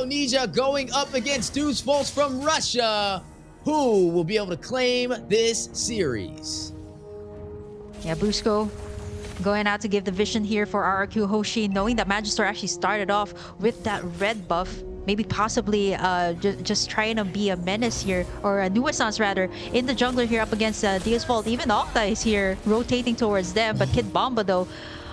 Indonesia going up against Deuce Volts from Russia. Who will be able to claim this series? Yeah, Brusco going out to give the vision here for RRQ Hoshi, knowing that Magister actually started off with that red buff. Maybe possibly just trying to be a menace here, or a nuisance rather, in the jungler here up against Deuce Volt. Even Octa is here rotating towards them, but Kid Bomba though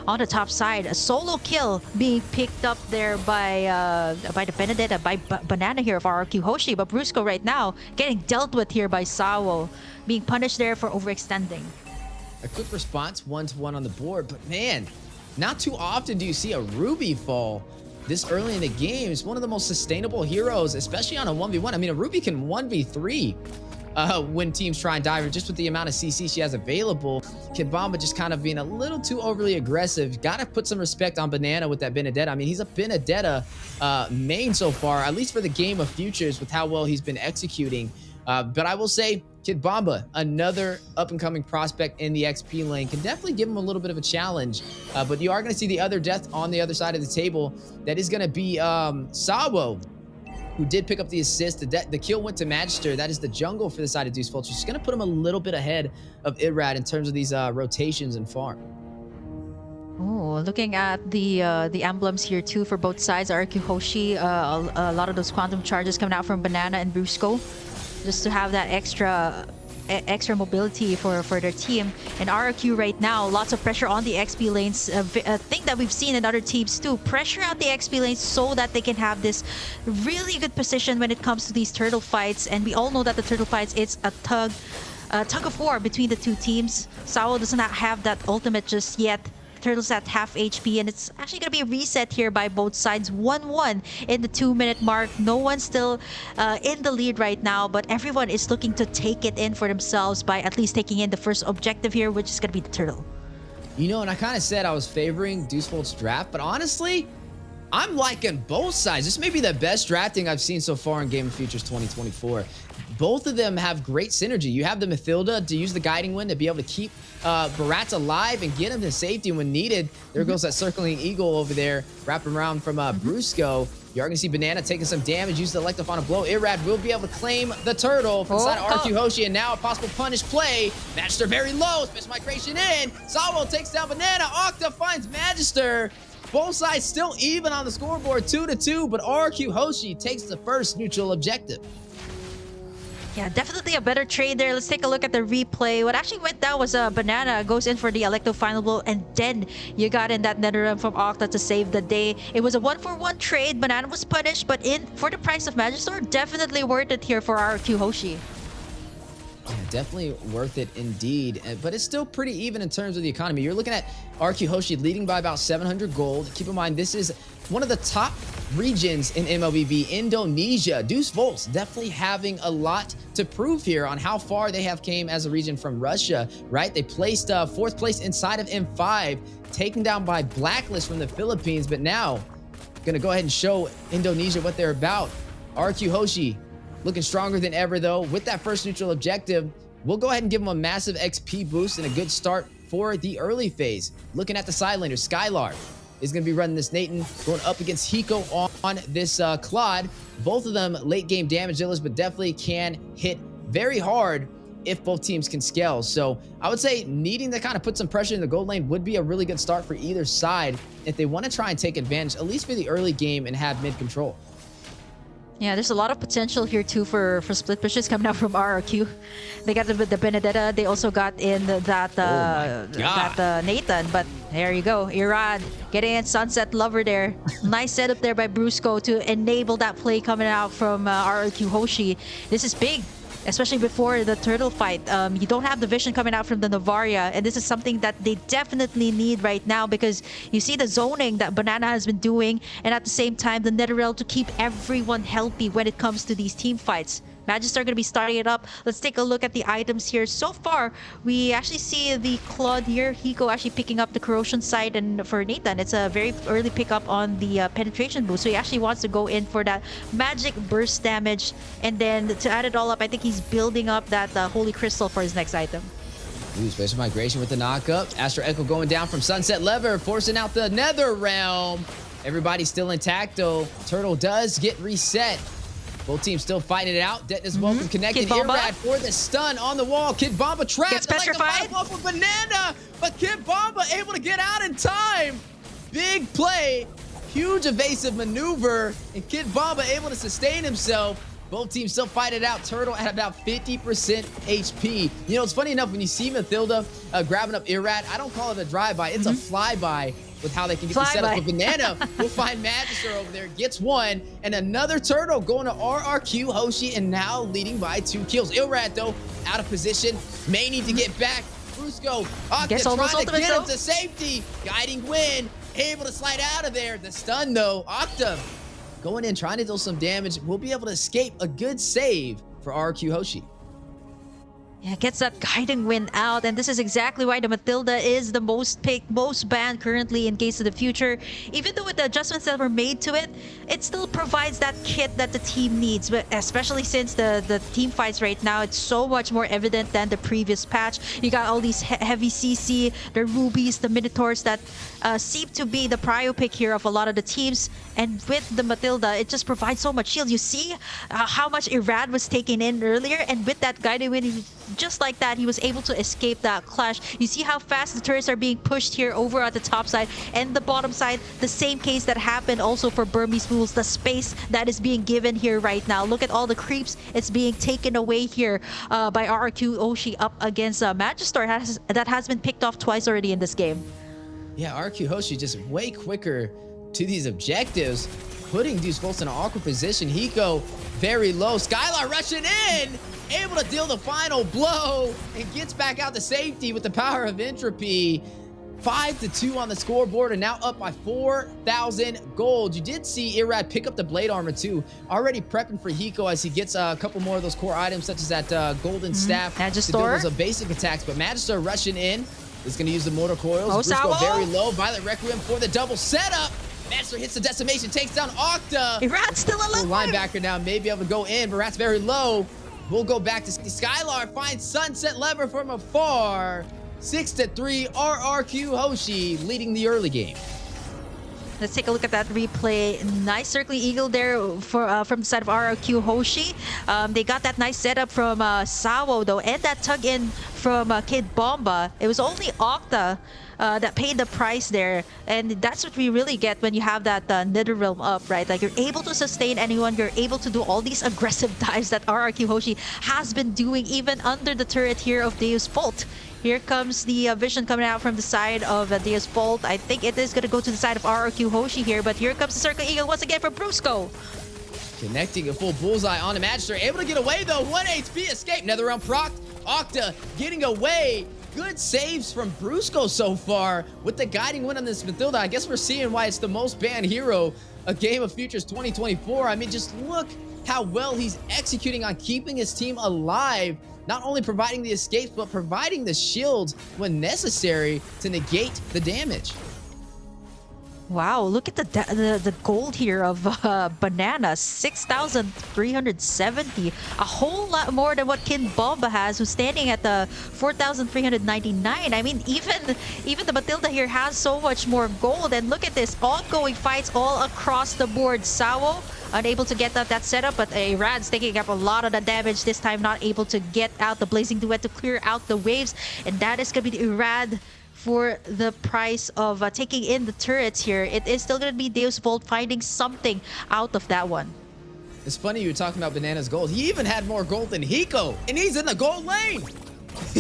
on the top side, a solo kill being picked up there by the Benedetta, by Banana here of RRQ Hoshi. But Brusco right now getting dealt with here by Sawo, being punished there for overextending. A quick response, 1-1 on the board, but man, not too often do you see a Ruby fall this early in the game. It's one of the most sustainable heroes, especially on a 1v1. I mean, a Ruby can 1v3 when teams try and dive her, just with the amount of CC she has available. Kid Bomba just kind of being a little too overly aggressive. Gotta put some respect on Banana with that Benedetta. I mean, he's a Benedetta main so far, at least for the game of futures, with how well he's been executing. But I will say, Kid Bomba, another up-and-coming prospect in the XP lane, can definitely give him a little bit of a challenge. But you are going to see the other death on the other side of the table. That is going to be Sawo, who did pick up the assist. The kill went to Magister. That is the jungle for the side of Deuce Vulture. Just going to put him a little bit ahead of Irad in terms of these rotations and farm. Oh, looking at the emblems here too for both sides. RQ Hoshi, a lot of those quantum charges coming out from Banana and Brusco, just to have that extra mobility for their team. And RRQ right now, lots of pressure on the XP lanes. A thing that we've seen in other teams too. Pressure out the XP lanes so that they can have this really good position when it comes to these turtle fights. And we all know that the turtle fights, it's a tug of war between the two teams. Sawo does not have that ultimate just yet. Turtles at half HP, and it's actually going to be a reset here by both sides. 1-1 in the 2-minute mark. No one's still in the lead right now, but everyone is looking to take it in for themselves by at least taking in the first objective here, which is going to be the turtle. You know, and I kind of said I was favoring Deuce Volt's draft, but honestly, I'm liking both sides. This may be the best drafting I've seen so far in Game of Futures 2024. Both of them have great synergy. You have the Mathilda to use the Guiding Wind to be able to keep Barat alive and get him to safety when needed. There goes that Circling Eagle over there, wrapping around from Brusco. You're going to see Banana taking some damage, use the Elective on a blow. Irad will be able to claim the turtle from inside of RQ Hoshi, and now a possible punish play. Magister very low, special migration in. Sawo takes down Banana. Octa finds Magister. Both sides still even on the scoreboard, 2-2, but RQ Hoshi takes the first neutral objective. Yeah, definitely a better trade there. Let's take a look at the replay. What actually went down was Banana goes in for the Electo final blow, and then you got in that Netherrealm from Octa to save the day. It was a 1-for-1 trade. Banana was punished, but in for the price of Magister, definitely worth it here for RQ Hoshi. Yeah, definitely worth it indeed, but it's still pretty even in terms of the economy. You're looking at RQ Hoshi leading by about 700 gold. Keep in mind, this is one of the top regions in MLBB, Indonesia. Deuce Volts definitely having a lot to prove here on how far they have came as a region from Russia, right? They placed 4th place inside of M5, taken down by Blacklist from the Philippines, but now gonna go ahead and show Indonesia what they're about. RQ Hoshi looking stronger than ever though. With that first neutral objective, we'll go ahead and give them a massive XP boost and a good start for the early phase. Looking at the side laner, Skylar is going to be running this Natan, going up against Hiko on this Claude. Both of them late game damage dealers, but definitely can hit very hard if both teams can scale. So I would say needing to kind of put some pressure in the gold lane would be a really good start for either side if they want to try and take advantage, at least for the early game, and have mid control. Yeah, there's a lot of potential here too for split pushes coming out from RRQ. They got the Benedetta. They also got in that Natan. But there you go, Irad getting in Sunset Lover there. Nice setup there by Brusco to enable that play coming out from RRQ Hoshi. This is big, especially before the turtle fight. You don't have the vision coming out from the Novaria, and this is something that they definitely need right now, because you see the zoning that Banana has been doing, and at the same time the Netherrealm to keep everyone healthy when it comes to these team fights. Magister going to be starting it up. Let's take a look at the items here. So far, we actually see the Claude here, Hiko actually picking up the corrosion side, and for Natan, it's a very early pickup on the penetration boost. So he actually wants to go in for that magic burst damage, and then to add it all up, I think he's building up that Holy Crystal for his next item. Ooh, special migration with the knockup. Astro Echo going down from Sunset Lever, forcing out the Nether Realm. Everybody's still intact, though. Turtle does get reset. Both teams still fighting it out. Detna's welcome connected. Irrad for the stun on the wall. Kid Bomba trapped. Gets petrified. Like the banana, but Kid Bomba able to get out in time. Big play. Huge evasive maneuver. And Kid Bomba able to sustain himself. Both teams still fight it out. Turtle at about 50% HP. You know, it's funny enough, when you see Mathilda grabbing up Irrad, I don't call it a drive-by. It's a flyby with how they can get the setup. But Banana will find Magister over there, gets one, and another Turtle going to RRQ Hoshi, and now leading by 2 kills. Irrad, though, out of position. May need to get back. Brusco, Octa trying to get him to safety. Guiding Win, able to slide out of there. The stun, though. Octa going in, trying to deal some damage. Will be able to escape. A good save for RRQ Hoshi. Yeah, gets that guiding Wind out, and this is exactly why the Mathilda is the most picked, most banned currently in Case of the Future. Even though with the adjustments that were made to it, it still provides that kit that the team needs, but especially since the team fights right now, it's so much more evident than the previous patch. You got all these heavy CC, the Rubies, the Minotaurs that seem to be the prio pick here of a lot of the teams, and with the Mathilda, it just provides so much shield. You see how much Irrad was taken in earlier, and with that guiding Wind, just like that, he was able to escape that clash. You see how fast the turrets are being pushed here over at the top side and the bottom side. The same case that happened also for Bromesh Ghoul, the space that is being given here right now. Look at all the creeps. It's being taken away here by RRQ Hoshi up against Magister that has been picked off twice already in this game. Yeah, RRQ Hoshi just way quicker to these objectives, putting Deuce Volts in an awkward position. Hiko very low. Skylar rushing in, able to deal the final blow, and gets back out to safety with the power of Entropy. 5-2 on the scoreboard, and now up by 4,000 gold. You did see Irrad pick up the blade armor too, already prepping for Hiko as he gets a couple more of those core items, such as that golden staff Magister to deal with those basic attacks. But Magister rushing in is going to use the mortar coils. Brusco very low. Violet Requiem for the double setup. Magister hits the decimation, takes down Octa. Rat's still alive. Linebacker now may be able to go in, but Rat's very low. We'll go back to Skylar, finds Sunset Lever from afar. 6-3, RRQ Hoshi leading the early game. Let's take a look at that replay. Nice circling eagle there for from the side of RRQ Hoshi. They got that nice setup from Sawo though, and that tug in from Kid Bomba. It was only Octa that paid the price there, and that's what we really get when you have that Nether Realm up, right? Like, you're able to sustain anyone, you're able to do all these aggressive dives that RRQ Hoshi has been doing even under the turret here of Deus Bolt. Here comes the vision coming out from the side of Deus Bolt. I think it is going to go to the side of RRQ Hoshi here, but here comes the Circle Eagle once again from Brusco. Connecting a full bullseye on the Magister. Able to get away though. 1 HP escape. Nether Realm proc. Octa getting away. Good saves from Brusco so far with the guiding win on this Mathilda. I guess we're seeing why it's the most banned hero of Game of Futures 2024. I mean, just look how well he's executing on keeping his team alive. Not only providing the escapes, but providing the shields when necessary to negate the damage. Wow, look at the gold here of Banana, 6,370. A whole lot more than what Kid Bomba has, who's standing at the 4,399. I mean, even the Mathilda here has so much more gold. And look at this, ongoing fights all across the board. Sawo unable to get that setup, but Rad's taking up a lot of the damage this time, not able to get out the Blazing Duet to clear out the waves. And that is going to be the Rad for the price of taking in the turrets here. It is still going to be Deus Bolt finding something out of that one. It's funny you were talking about Banana's gold. He even had more gold than Hiko, and he's in the gold lane.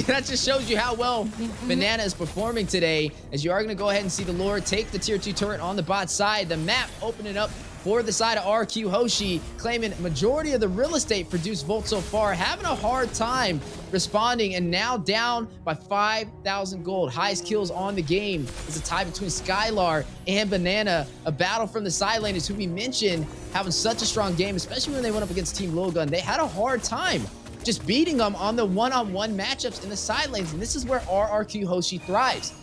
That just shows you how well Banana is performing today, as you are going to go ahead and see the Lord take the tier 2 turret on the bot side. The map opening up for the side of RQ Hoshi, claiming majority of the real estate for Deuce Volt so far, having a hard time responding, and now down by 5,000 gold. Highest kills on the game is a tie between Skylar and Banana. A battle from the side lane is who we mentioned having such a strong game, especially when they went up against Team Lowgun. They had a hard time just beating them on the one-on-one matchups in the side lanes, and this is where RRQ Hoshi thrives.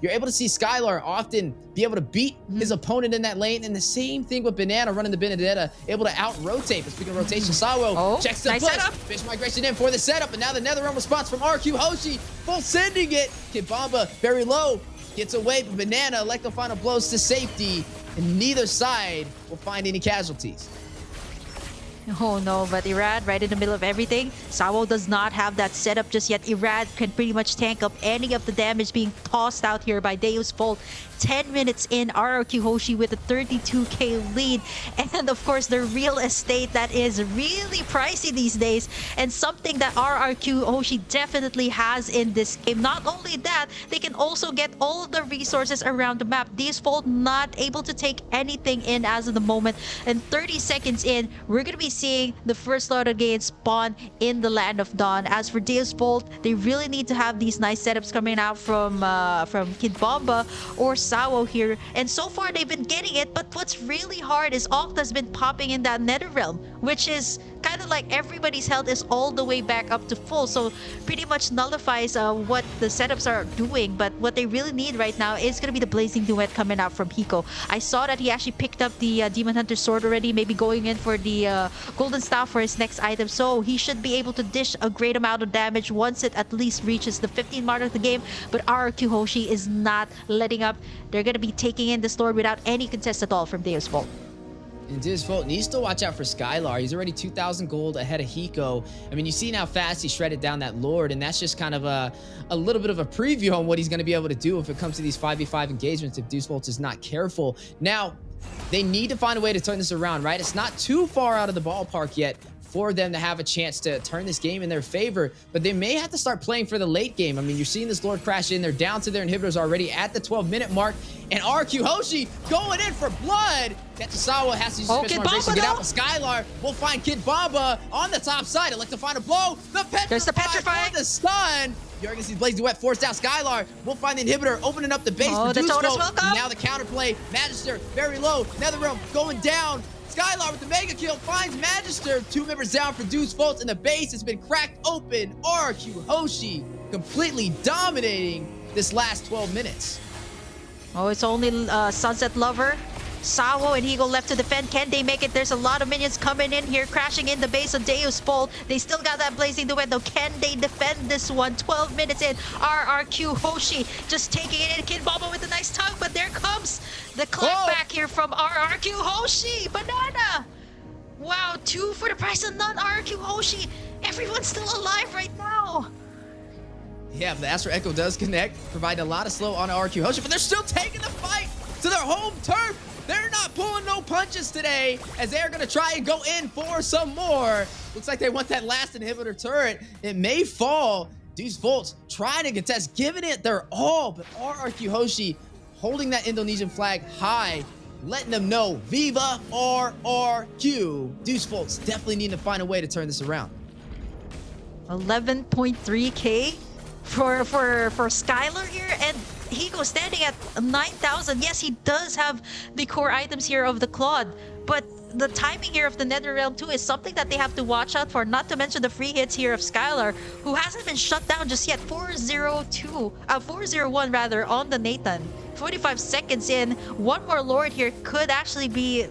You're able to see Skylar often be able to beat his opponent in that lane, and the same thing with Banana running the Benedetta, able to out-rotate. But speaking of rotation, Sawo checks the push. Fish migration in for the setup, and now the Nether Realm response from RQ Hoshi, full sending it. Kid Bomba very low, gets away, but Banana elect the final blows to safety. and neither side will find any casualties. Oh no, but Irad right in the middle of everything. Sawo does not have that setup just yet. Irad can pretty much tank up any of the damage being tossed out here by Deus Bolt. 10 minutes in, RRQ Hoshi with a 32k lead. And of course, the real estate that is really pricey these days, and something that RRQ Hoshi definitely has in this game. Not only that, they can also get all of the resources around the map. Deus Bolt not able to take anything in as of the moment. And 30 seconds in, we're going to be seeing the first Lord of Gain spawn in the Land of Dawn. As for Deus Bolt, they really need to have these nice setups coming out from Kid Bomba or Sawo here, and so far they've been getting it. But what's really hard is Octa's been popping in that Nether Realm, which is kind of like everybody's health is all the way back up to full, so pretty much nullifies what the setups are doing. But what they really need right now is going to be the Blazing Duet coming out from Hiko. I saw that he actually picked up the Demon Hunter Sword already, maybe going in for the Golden Staff for his next item, so he should be able to dish a great amount of damage once it at least reaches the 15 mark of the game. But RRQ Hoshi is not letting up. They're going to be taking in this Lord without any contest at all from Deus Bolt. And Deus Bolt needs to watch out for Skylar. He's already 2,000 gold ahead of Hiko. I mean, you see how fast he shredded down that Lord, and that's just kind of a little bit of a preview on what he's going to be able to do if it comes to these 5v5 engagements if Deus Bolt is not careful. Now, they need to find a way to turn this around, right? It's not too far out of the ballpark yet for them to have a chance to turn this game in their favor, but they may have to start playing for the late game. I mean, you're seeing this Lord crash in. They're down to their inhibitors already at the 12-minute mark, and RQ Hoshi going in for blood. Tetsusawa has to use his special vibration to get out, but Skylar will find Kid Bomba on the top side. Elect to find a blow. There's the petrify. The stun. You're going to see Blazing Duet forced out Skylar. We'll find the inhibitor opening up the base for Deus Bolt. welcome. Now the counterplay. Magister very low. NetherRealm going down. Skylar with the mega kill finds Magister. 2 members down for Deus Bolt, and the base has been cracked open. RQ Hoshi completely dominating this last 12 minutes. Oh, it's only Sunset Lover. Sawo and Hiko left to defend. Can they make it? There's a lot of minions coming in here, crashing in the base of Deus Bolt. They still got that Blazing Duet though. Can they defend this one? 12 minutes in. RRQ Hoshi just taking it in. Kid Bomba with a nice tug, but there comes the clapback here from RRQ Hoshi. Banana! Wow, 2 for the price of none. RRQ Hoshi. Everyone's still alive right now. Yeah, the Astro Echo does connect, provide a lot of slow on RQ Hoshi, but they're still taking the fight to their home turf. They're not pulling no punches today, as they're going to try and go in for some more. Looks like they want that last inhibitor turret. It may fall. Deus Bolt trying to contest, giving it their all, but RRQ Hoshi holding that Indonesian flag high, letting them know, Viva RRQ. Deus Bolt's definitely need to find a way to turn this around. 11.3k for Skylar here, and Hiko standing at 9,000. Yes, he does have the core items here of the Claude, but the timing here of the Nether Realm too is something that they have to watch out for, not to mention the free hits here of Skylar, who hasn't been shut down just yet. 401 rather on the Natan. 45 seconds in. One more Lord here could actually be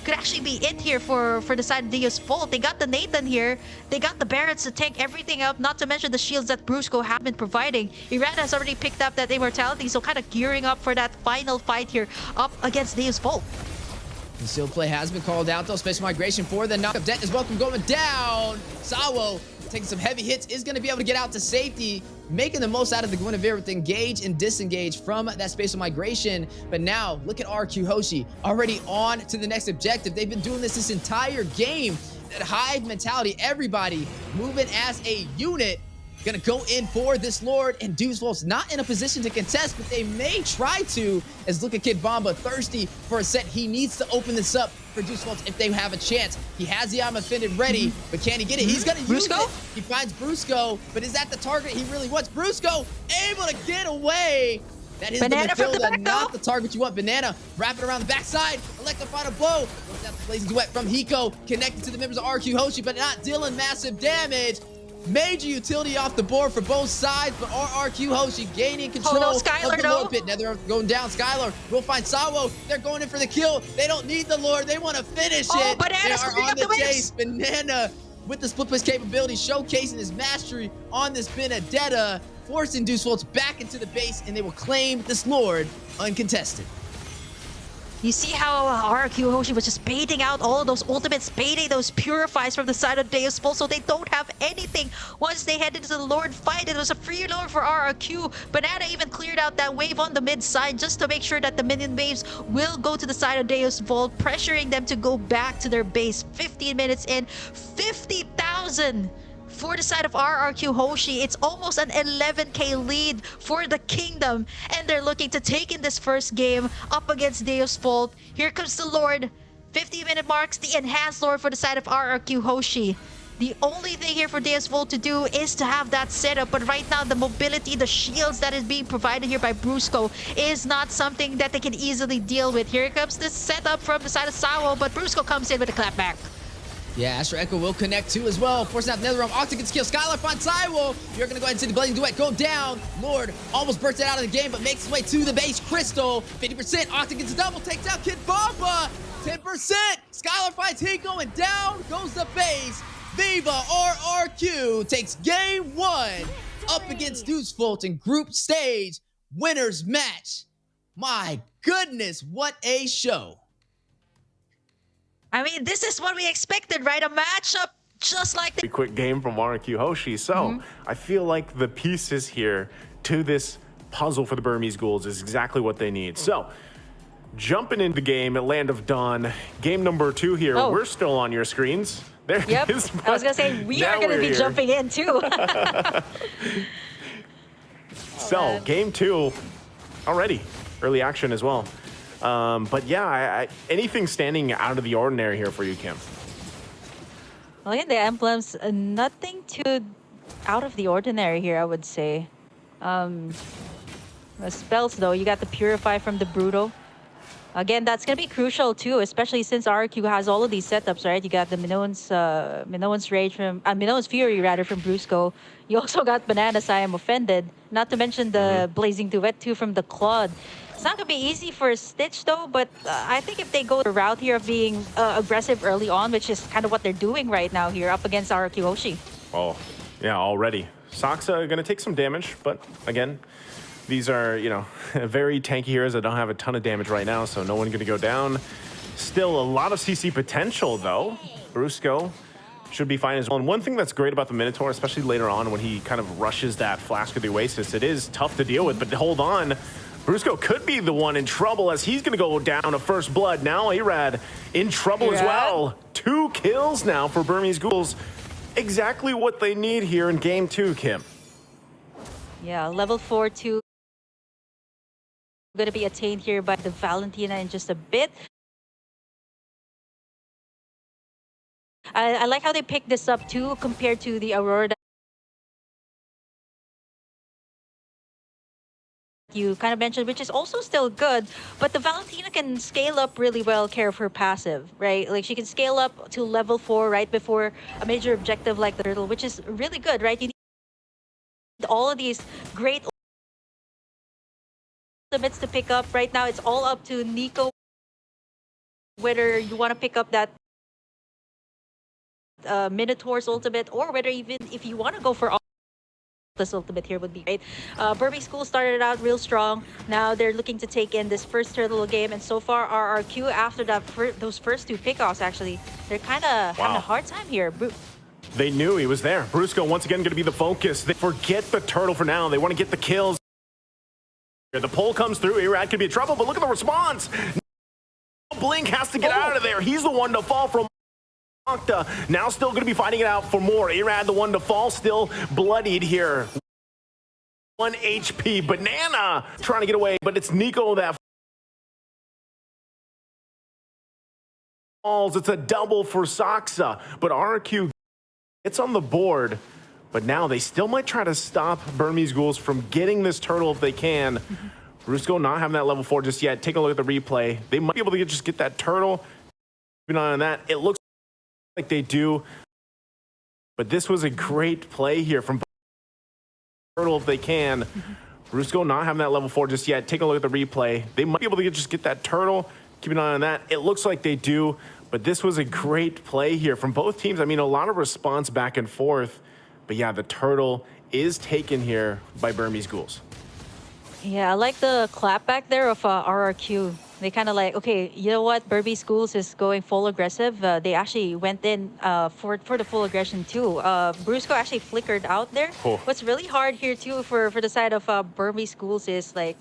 it here for the side of Deus Bolt. They got the Natan here. They got the Barretts to tank everything up, not to mention the shields that Brusco have been providing. Iran has already picked up that immortality, so kind of gearing up for that final fight here up against Deus Bolt. The seal play has been called out though. Special migration for the knockup. Debt is welcome going down. Sawo taking some heavy hits, is going to be able to get out to safety, making the most out of the Guinevere with engage and disengage from that spatial migration. But now look at RQ Hoshi already on to the next objective. They've been doing this entire game. That hive mentality, everybody moving as a unit. Gonna go in for this Lord, and Deus Bolt's not in a position to contest, but they may try to, as look at Kid Bomba thirsty for a set. He needs to open this up for Deus Bolt if they have a chance. He has the Arm Offended ready, but can he get it? He's gonna use it. He finds Brusco, but is that the target he really wants? Brusco able to get away. That is Banana the midfielder, back, not the target you want. Banana, wrap it around the backside. Elect to find a blow. Looks out the Blazing Duet from Hiko, connected to the members of RQ Hoshi, but not dealing massive damage. Major utility off the board for both sides, but RRQ Hoshi gaining control of the Lord pit. Now they're going down. Skylar will find Sawo. They're going in for the kill. They don't need the Lord. They want to finish it. They are on the chase. Banana with the split push capability, showcasing his mastery on this Benedetta, forcing Deus Bolt back into the base, and they will claim this Lord uncontested. You see how RRQ Hoshi was just baiting out all of those ultimates, baiting those purifies from the side of Deus Vult, so they don't have anything. Once they headed to the Lord fight, it was a free Lord for RRQ. Banana even cleared out that wave on the mid side just to make sure that the minion waves will go to the side of Deus Vult, pressuring them to go back to their base. 15 minutes in, 50,000 for the side of RRQ Hoshi. It's almost an 11k lead for the Kingdom, and they're looking to take in this first game up against Deus Vult. Here comes the Lord. 50-minute marks, the enhanced Lord for the side of RRQ Hoshi. The only thing here for Deus Vult to do is to have that setup, but right now the mobility, the shields that is being provided here by Brusco is not something that they can easily deal with. Here comes the setup from the side of Sawo, but Brusco comes in with a clapback. Yeah, Astro Echo will connect too as well. Forcing out Netherrealm. Octa gets killed. Skylar finds Cywolf. You're going to go ahead and see the Blazing Duet go down. Lord almost bursts it out of the game, but makes his way to the base. Crystal, 50%. Octa gets a double. Takes out Kid Bomba. 10%. Skylar finds Hiko, and down goes the base. Viva RRQ takes game 1 up against Deus Vult in group stage winners match. My goodness, what a show. I mean, this is what we expected, right? A matchup just like the quick game from RRQ Hoshi. So I feel like the pieces here to this puzzle for the Burmese Ghouls is exactly what they need. So jumping into the game at Land of Dawn, game number 2 here. We're still on your screens. There it is. I was gonna say we are gonna be jumping in too. So game 2 already, early action as well. But yeah, anything standing out of the ordinary here for you, Kim? Well, in the emblems, nothing too out of the ordinary here, I would say. The spells, though, you got the Purify from the Brutal. Again, that's going to be crucial, too, especially since RRQ has all of these setups, right? You got the Minoan's Rage from... Minoan's Fury, rather, from Brusco. You also got Banana's I Am Offended. Not to mention the Blazing Duet, too, from the Claude. It's not going to be easy for Stitch, though, but I think if they go the route here of being aggressive early on, which is kind of what they're doing right now here up against RRQ Hoshi. Oh, yeah, already. Saksa going to take some damage, but again, these are, you know, very tanky heroes that don't have a ton of damage right now, so no one going to go down. Still a lot of CC potential, though. Brusco should be fine as well. And one thing that's great about the Minotaur, especially later on when he kind of rushes that Flask of the Oasis, it is tough to deal with, but hold on. Brusco could be the one in trouble as he's going to go down to first blood. Now Arad in trouble as well. 2 kills now for Burmese Ghouls. Exactly what they need here in game 2, Kim. Yeah, level 4-2 going to be attained here by the Valentina in just a bit. I like how they picked this up too compared to the Aurora you kind of mentioned, which is also still good, but the Valentina can scale up really well care of her passive, right? Like she can scale up to level 4 right before a major objective like the turtle, which is really good, right? You need all of these great ultimates to pick up. Right now it's all up to Nico whether you want to pick up that Minotaur's ultimate, or whether even if you want to go for all this ultimate here would be great. Burmese Ghoul started out real strong. Now they're looking to take in this first turtle game, and so far RRQ after that those first 2 pickoffs, actually they're kind of having a hard time here. They knew he was there. Brusco once again going to be the focus. They forget the turtle for now. They want to get the kills. The pull comes through. Irad could be in trouble, but look at the response. Blink has to get out of there. He's the one to fall from. Octa now still going to be fighting it out for more. Irad the one to fall, still bloodied here. 1 HP. Banana trying to get away, but it's Nico that falls. It's a double for Saksa, but RQ gets on the board. But now they still might try to stop Burmese Ghouls from getting this turtle if they can. Brusco not having that level 4 just yet. Take a look at the replay. They might be able to just get that turtle. Keeping an eye on that. It looks like they do, but this was a great play here from turtle if they can. Brusco not having that level 4 just yet. Take a look at the replay. They might be able to just get that turtle. Keep an eye on that. It looks like they do, but this was a great play here from both teams. I mean, a lot of response back and forth, but yeah, the turtle is taken here by Burmese Ghouls. Yeah, I like the clapback there of RRQ. They kind of like, okay, you know what? Burmese Schools is going full aggressive. They actually went in for the full aggression too. Brusco actually flickered out there. Oh. What's really hard here too for the side of Burmese Schools is like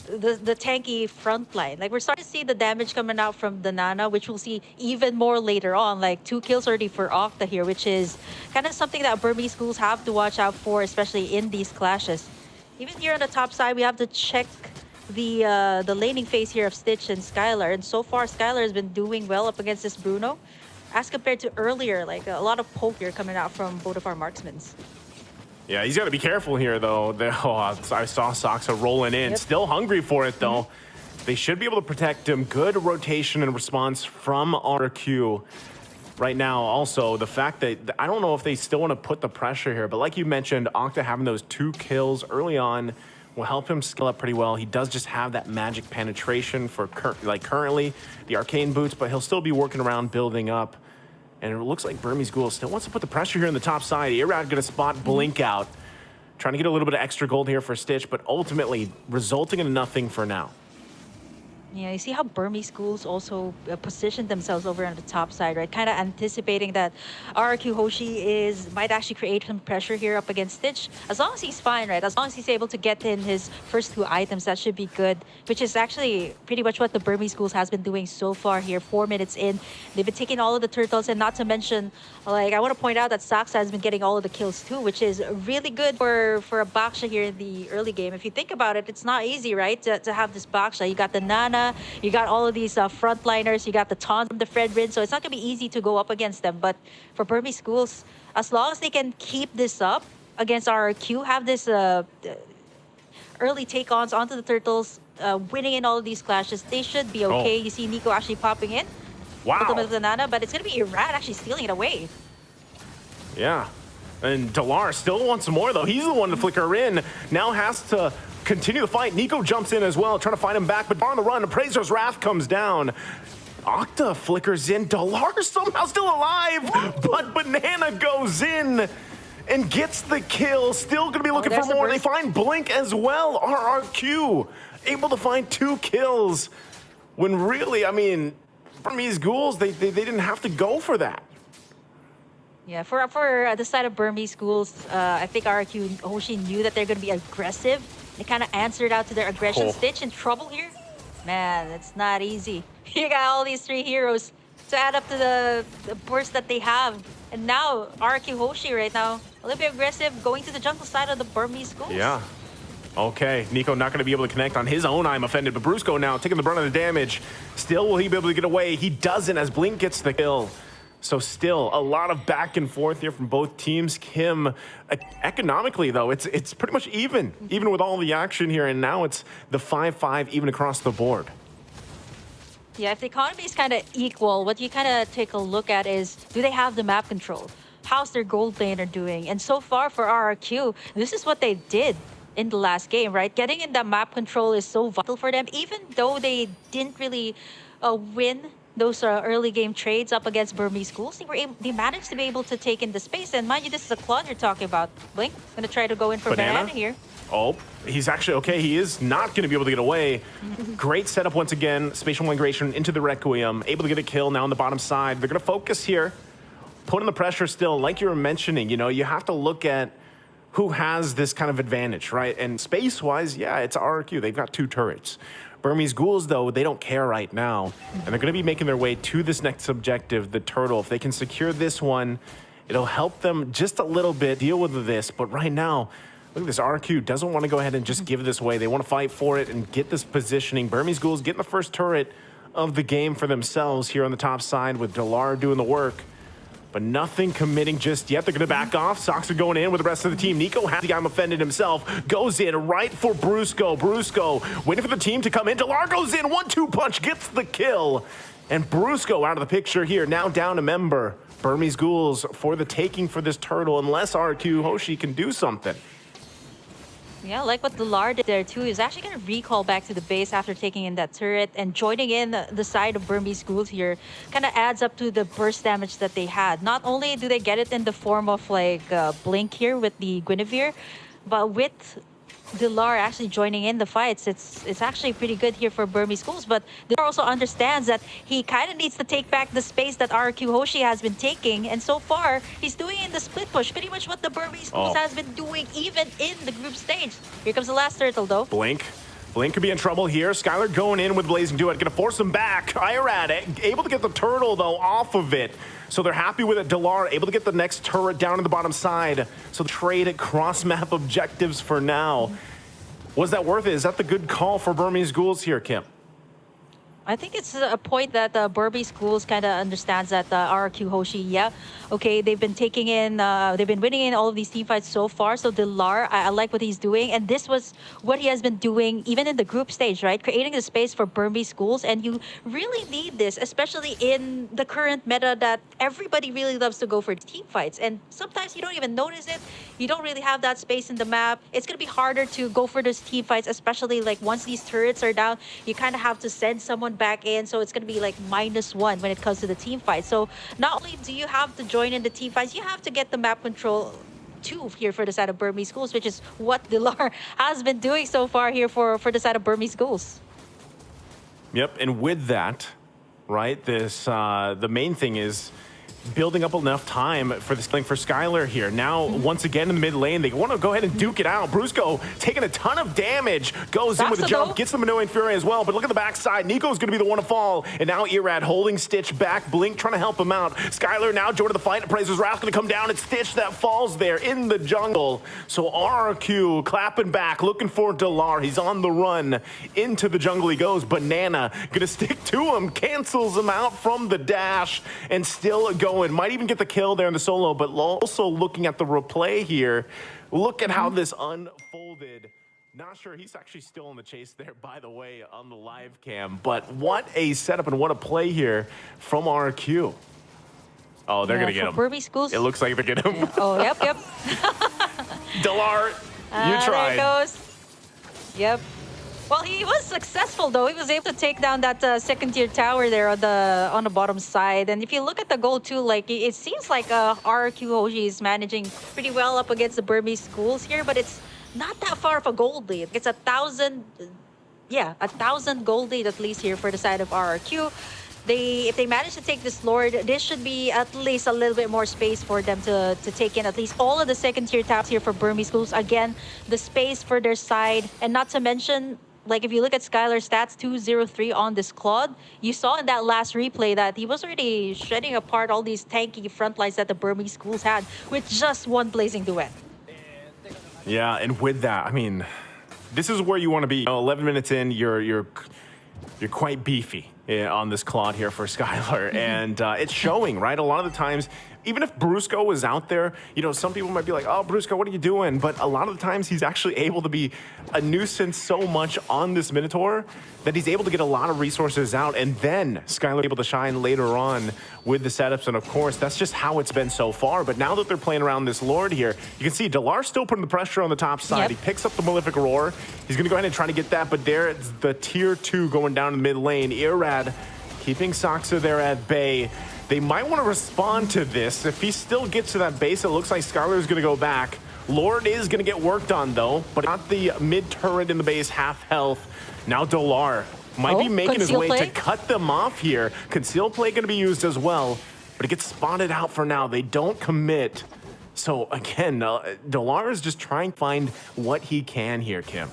the tanky front line. Like we're starting to see the damage coming out from the Nana, which we'll see even more later on. Like 2 kills already for Octa here, which is kind of something that Burmese Schools have to watch out for, especially in these clashes. Even here on the top side, we have to check the laning phase here of Stitch and Skylar, and so far Skylar has been doing well up against this Bruno as compared to earlier. Like a lot of poke here coming out from both of our marksmen. Yeah, he's got to be careful here though. I saw Saksa rolling in, still hungry for it though. They should be able to protect him. Good rotation and response from RQ right now. Also the fact that I don't know if they still want to put the pressure here, but like you mentioned, Octa having those 2 kills early on will help him skill up pretty well. He does just have that magic penetration for currently the arcane boots, but he'll still be working around building up. And it looks like Burmese Ghoul still wants to put the pressure here on the top side. Irad gonna spot Blink out, trying to get a little bit of extra gold here for Stitch, but ultimately resulting in nothing for now. Yeah, you see how Burmese Schools also positioned themselves over on the top side, right? Kind of anticipating that RQ Hoshi might actually create some pressure here up against Stitch. As long as he's fine, right? As long as he's able to get in his first 2 items, that should be good. Which is actually pretty much what the Burmese Schools has been doing so far here. 4 minutes in, they've been taking all of the turtles, and not to mention, like I want to point out that Saksa has been getting all of the kills too, which is really good for a Baksha here in the early game. If you think about it, it's not easy, right? To have this Baksha. You got the Nana, you got all of these frontliners, you got the taunt from the Fredrin, so it's not going to be easy to go up against them. But for Burmese Schools, as long as they can keep this up against RRQ, have this early take-ons onto the turtles, winning in all of these clashes, they should be okay. You see Nico actually popping in. Wow. With the Nana, but it's going to be Irad actually stealing it away. Yeah. And Dalar still wants some more though. He's the one to flicker in. Now has to continue the fight. Nico jumps in as well, trying to find him back, but on the run, Appraiser's Wrath comes down. Octa flickers in. Dalar somehow still alive, but Banana goes in and gets the kill. Still going to be looking for more. They find Blink as well. RRQ able to find 2 kills when really, I mean, Burmese Ghouls, they didn't have to go for that. Yeah, for the side of Burmese Schools, I think RQ Hoshi knew that they're going to be aggressive. They kind of answered out to their aggression. Stitch in trouble here. Man, it's not easy. You got all these 3 heroes to add up to the burst that they have. And now, RQ Hoshi right now, a little bit aggressive, going to the jungle side of the Burmese Schools. Yeah. Okay, Nico not going to be able to connect on his own I'm offended, but Brusco now taking the brunt of the damage. Still, will he be able to get away? He doesn't as Blink gets the kill. So still a lot of back and forth here from both teams. Kim, economically though, it's pretty much even with all the action here, and now it's the 5-5 even across the board. Yeah, if the economy is kind of equal, what you kind of take a look at is, do they have the map control? How's their gold laner doing? And so far for RRQ, this is what they did in the last game, right? Getting in that map control is so vital for them, even though they didn't really win those early game trades up against Burmese Schools. They managed to be able to take in the space. And mind you, this is a Claude you're talking about. Blink, gonna try to go in for Banana here. Oh, he's actually okay. He is not going to be able to get away. Great setup once again. Spatial migration into the Requiem. Able to get a kill now on the bottom side. They're going to focus here. Putting the pressure still. Like you were mentioning, you know, you have to look at who has this kind of advantage, right? And space-wise, yeah, it's RRQ. They've got 2 turrets. Burmese Ghouls, though, they don't care right now. And they're going to be making their way to this next objective, the turtle. If they can secure this one, it'll help them just a little bit deal with this. But right now, look at this. RQ doesn't want to go ahead and just give this away. They want to fight for it and get this positioning. Burmese Ghouls getting the first turret of the game for themselves here on the top side with Dalar doing the work. But nothing committing just yet. They're going to back off. Saksa going in with the rest of the team. Nico has the I'm offended himself. Goes in right for Brusco. Brusco waiting for the team to come in. Dalar goes in. 1-2 punch gets the kill. And Brusco out of the picture here. Now down a member. Burmese Ghouls for the taking for this turtle unless RQ Hoshi can do something. Yeah, like what Dalar did there too. Is actually going to recall back to the base after taking in that turret, and joining in the side of Burmese Ghouls here kind of adds up to the burst damage that they had. Not only do they get it in the form of like Blink here with the Guinevere, but with Dilar actually joining in the fights. It's actually pretty good here for Burmese Ghouls, but Dilar also understands that he kind of needs to take back the space that RQ Hoshi has been taking, and so far he's doing it in the split push, pretty much what the Burmese Ghouls has been doing even in the group stage. Here comes the last turtle though. Blink could be in trouble here. Skylar going in with Blazing Duet, gonna force him back. Irad able to get the turtle though off of it. So they're happy with it. Dilar able to get the next turret down to the bottom side. So trade at cross-map objectives for now. Was that worth it? Is that the good call for Burmese Ghouls here, Kim? I think it's a point that Burmese Ghouls kind of understands that RQ Hoshi, yeah, okay, they've been taking in, they've been winning in all of these team fights so far. So Dilar, I like what he's doing, and this was what he has been doing even in the group stage, right? Creating the space for Burmese Ghouls, and you really need this, especially in the current meta that everybody really loves to go for team fights, and sometimes you don't even notice it. You don't really have that space in the map. It's gonna be harder to go for those team fights, especially like once these turrets are down, you kind of have to send someone back in, so it's going to be like -1 when it comes to the team fight. So not only do you have to join in the team fights, you have to get the map control too here for the side of Burmese Ghouls, which is what Dilar has been doing so far here for the side of Burmese Ghouls. Yep, and with that, right, this the main thing is building up enough time for this thing for Skylar here. Now, once again in the mid lane, they want to go ahead and duke it out. Brusco taking a ton of damage, goes in with a jump, gets the Minoan Fury as well, but look at the backside. Nico's going to be the one to fall, and now Irad holding Stitch back, Blink trying to help him out. Skylar now joining the fight, Appraiser's Wrath going to come down, and Stitch that falls there in the jungle. So RQ clapping back, looking for Dilar. He's on the run. Into the jungle he goes. Banana going to stick to him, cancels him out from the dash, and still going. Might even get the kill there in the solo, but also looking at the replay here, look at how this unfolded. Not sure, he's actually still in the chase there, by the way, on the live cam, but what a setup and what a play here from RQ. Oh, they're gonna get him. Burmese Ghouls. It looks like they're getting him. Oh, yep. Dilar, you tried. There it goes. Yep. Well, he was successful though. He was able to take down that second tier tower there on the bottom side. And if you look at the goal too, like it seems like RQ Hoshi is managing pretty well up against the Burmese Ghouls here, but it's not that far of a gold lead. It's 1,000, yeah, 1,000 gold lead at least here for the side of RQ. If they manage to take this Lord, this should be at least a little bit more space for them to take in at least all of the second tier towers here for Burmese Ghouls. Again, the space for their side, and not to mention, like if you look at Skylar's stats, 203 on this Claude, you saw in that last replay that he was already shredding apart all these tanky front lines that the Burmese Ghouls had with just one Blazing Duet. Yeah, and with that, I mean, this is where you want to be. 11 minutes in, you're quite beefy on this Claude here for Skylar, and it's showing, right? A lot of the times, even if Brusco was out there, you know, some people might be like, oh, Brusco, what are you doing? But a lot of the times he's actually able to be a nuisance so much on this Minotaur that he's able to get a lot of resources out, and then Skylar able to shine later on with the setups, and of course, that's just how it's been so far. But now that they're playing around this Lord here, you can see Dilar's still putting the pressure on the top side. Yep. He picks up the Malefic Roar. He's going to go ahead and try to get that, but there's the tier 2 going down in the mid lane. Irad keeping Saksa there at bay. They might want to respond to this. If he still gets to that base, it looks like Skylar is going to go back. Lord is going to get worked on, though, but not the mid-turret in the base, half health. Now Dilar might be making his way to cut them off here. Conceal play going to be used as well, but it gets spotted out for now. They don't commit. So, again, Dilar is just trying to find what he can here, Kim.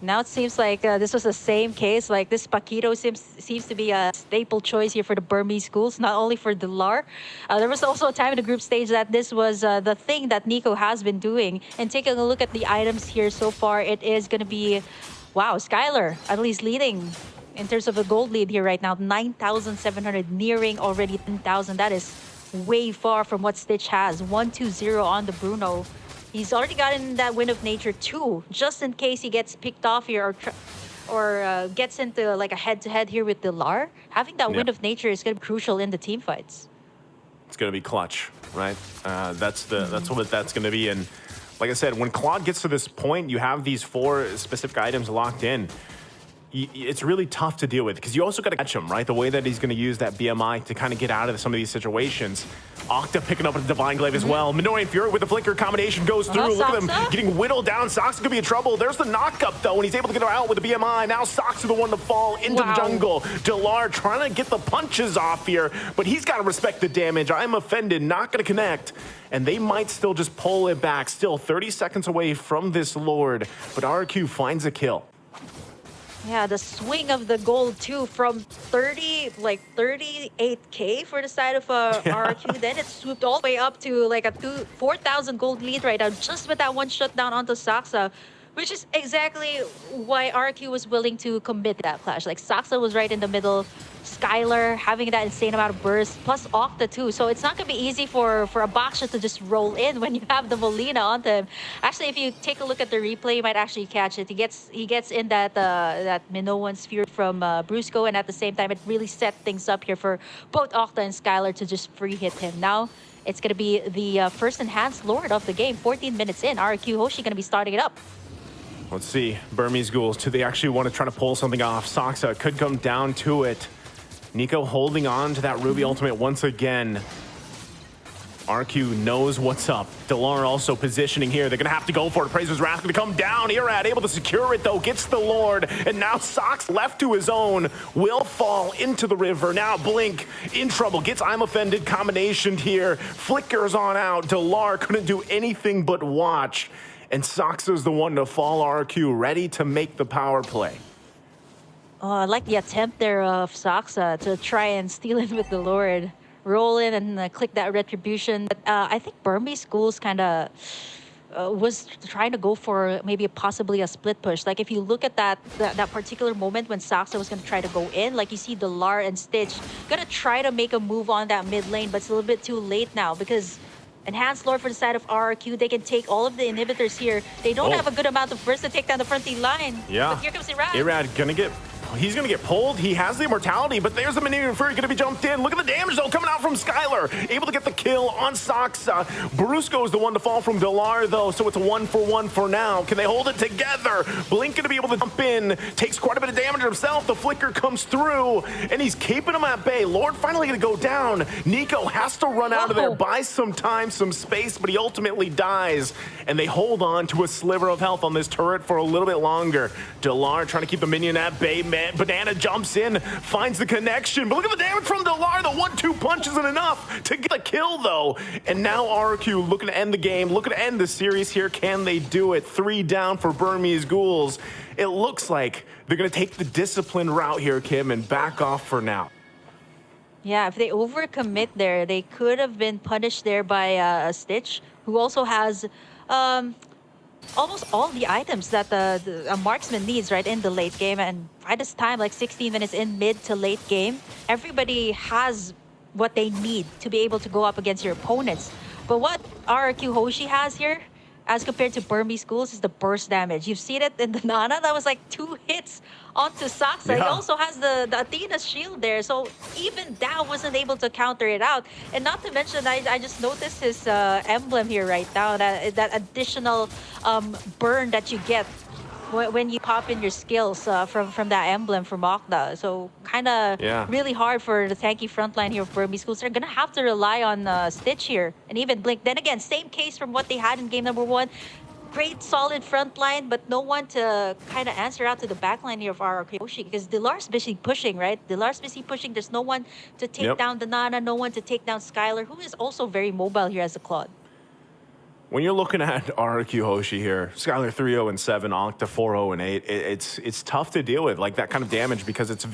Now it seems like this was the same case. Like this Paquito seems to be a staple choice here for the Burmese Ghouls, not only for Dilar. There was also a time in the group stage that this was the thing that Nico has been doing. And taking a look at the items here so far, it is going to be, wow, Skylar at least leading in terms of a gold lead here right now. 9,700, nearing already 10,000. That is way far from what Stitch has. 1-2-0 on the Bruno. He's already gotten that Wind of Nature too, just in case he gets picked off here or gets into like a head-to-head here with Dilar. Having that Wind of Nature is going to be crucial in the team fights. It's going to be clutch, right? That's what that's going to be. And like I said, when Claude gets to this point, you have these 4 specific items locked in. It's really tough to deal with because you also got to catch him, right? The way that he's going to use that BMI to kind of get out of some of these situations. Octa picking up a Divine Glaive as well. Minoy and Fury with the Flicker combination goes through. Look at them getting whittled down. Saksa could be in trouble. There's the knockup though, and he's able to get her out with the BMI. Now Saksa the one to fall into the jungle. Delar trying to get the punches off here, but he's got to respect the damage. I'm offended, not going to connect. And they might still just pull it back. Still 30 seconds away from this Lord, but RQ finds a kill. Yeah, the swing of the gold too from 38k for the side of RQ. Then it swooped all the way up to like a 4,000 gold lead right now, just with that one shutdown onto Saksa, which is exactly why RQ was willing to commit that clash. Like Saksa was right in the middle, Skylar having that insane amount of burst, plus Octa too. So it's not gonna be easy for a Baksha to just roll in when you have the Molina onto him. Actually, if you take a look at the replay, you might actually catch it. He gets in that Minoan sphere from Brusco, and at the same time, it really set things up here for both Octa and Skylar to just free hit him. Now it's gonna be the first enhanced Lord of the game. 14 minutes in, RQ Hoshi gonna be starting it up. Let's see, Burmese Ghouls, do they actually want to try to pull something off? Saksa could come down to it. Nico holding on to that Ruby ultimate once again. RQ knows what's up. Delar also positioning here. They're going to have to go for it. Prazer's Wrath going to come down. Irad able to secure it, though. Gets the Lord. And now Sox left to his own. Will fall into the river. Now Blink in trouble. Gets I'm Offended combination here. Flickers on out. Delar couldn't do anything but watch. And Saksa's the one to fall RQ, ready to make the power play. Oh, I like the attempt there of Saksa to try and steal in with the Lord. Roll in and click that Retribution. But I think Burmese Ghouls kind of was trying to go for maybe possibly a split push. Like if you look at that particular moment when Saksa was going to try to go in, like you see Delar and Stitch going to try to make a move on that mid lane, but it's a little bit too late now because Enhanced Lord for the side of RRQ, they can take all of the inhibitors here. They don't have a good amount of burst to take down the front line. Yeah. But here comes Irad. Irad he's gonna get pulled. He has the immortality, but there's the Minion Fury gonna be jumped in. Look at the damage though coming out from Skylar. Able to get the kill on Saksa. Brusco is the one to fall from Delar though, so it's a 1-for-1 for now. Can they hold it together? Blink gonna be able to jump in. Takes quite a bit of damage himself. The flicker comes through, and he's keeping him at bay. Lord finally gonna go down. Nico has to run out of there, buy some time, some space, but he ultimately dies. And they hold on to a sliver of health on this turret for a little bit longer. Delar trying to keep the minion at bay. Banana jumps in, finds the connection, but look at the damage from Delar. The 1-2 punch isn't enough to get the kill though. And now RQ looking to end the game, looking to end the series here. Can they do it? 3 down for Burmese Ghouls. It looks like they're gonna take the disciplined route here, Kim, and back off for now. Yeah, if they overcommit there, they could have been punished there by Stitch, who also has almost all the items that a marksman needs right in the late game. And by this time, like 16 minutes in mid to late game, everybody has what they need to be able to go up against your opponents. But what RRQ Hoshi has here, as compared to Burmese Ghouls, is the burst damage. You've seen it in the Nana. That was like 2 hits onto Saksa. He also has the Athena's shield there. So even that wasn't able to counter it out. And not to mention, I just noticed his emblem here right now. That additional burn that you get when you pop in your skills from that emblem from Octa. So kind of really hard for the tanky frontline here of Burmese Ghouls. They're going to have to rely on Stitch here and even Blink. Then again, same case from what they had in game number 1. Great solid front line, but no one to kind of answer out to the back line here of RRQ Hoshi because Delar's busy pushing, right? Delar's busy pushing. There's no one to take down the Nana, no one to take down Skylar, who is also very mobile here as a Claude. When you're looking at RRQ Hoshi here, Skylar 3-0 and 7, Octa 4-0 and 8, it's tough to deal with, like that kind of damage, because it's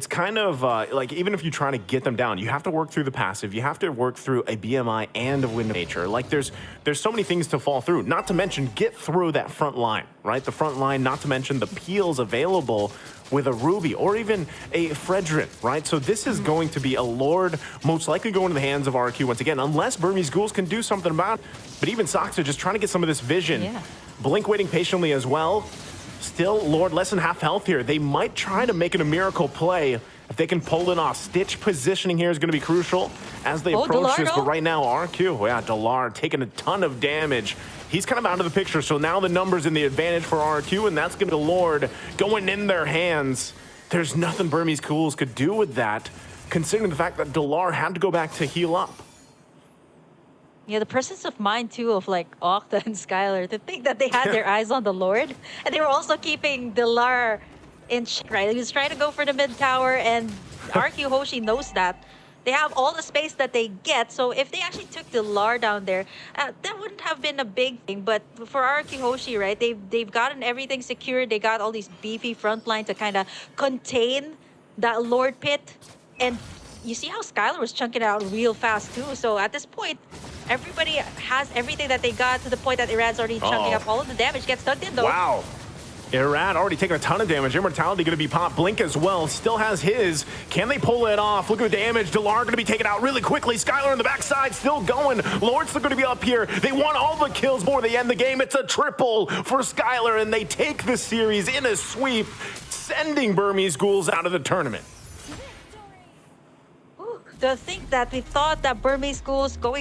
kind of like even if you try to get them down, you have to work through the passive, you have to work through a BMI and a Wind of Nature. Like there's so many things to fall through, not to mention get through that front line, right? The front line, not to mention the peels available with a Ruby or even a Fredrin, right? So this is going to be a Lord most likely going to the hands of RQ once again, unless Burmese Ghouls can do something about it. But even Saksa just trying to get some of this vision. Blink waiting patiently as well. Still, Lord less than half health here. They might try to make it a miracle play if they can pull it off. Stitch positioning here is going to be crucial as they approach this. But right now, RQ, Delar taking a ton of damage. He's kind of out of the picture. So now the numbers in the advantage for RQ, and that's going to be Lord going in their hands. There's nothing Burmese Ghouls could do with that. considering the fact that Delar had to go back to heal up. Yeah, the presence of mind too of like Octa and Skylar to think that they had their eyes on the Lord, and they were also keeping Delar in check, right? He was trying to go for the mid tower, and RQ Hoshi knows that. They have all the space that they get, so if they actually took Delar down there, that wouldn't have been a big thing. But for RQ Hoshi, right, they've gotten everything secured. They got all these beefy front line to kind of contain that Lord pit, and you see how Skylar was chunking out real fast too. So at this point, everybody has everything that they got to the point that Iran's already chunking up all of the damage. Gets tugged in though. Wow. Iran already taking a ton of damage. Immortality going to be popped. Blink as well. Still has his. Can they pull it off? Look at the damage. Delar going to be taken out really quickly. Skylar on the backside still going. Lord's still going to be up here. They want all the kills before they end the game. It's a triple for Skylar, and they take the series in a sweep, sending Burmese Ghouls out of the tournament. To think that we thought that Burmese Ghouls going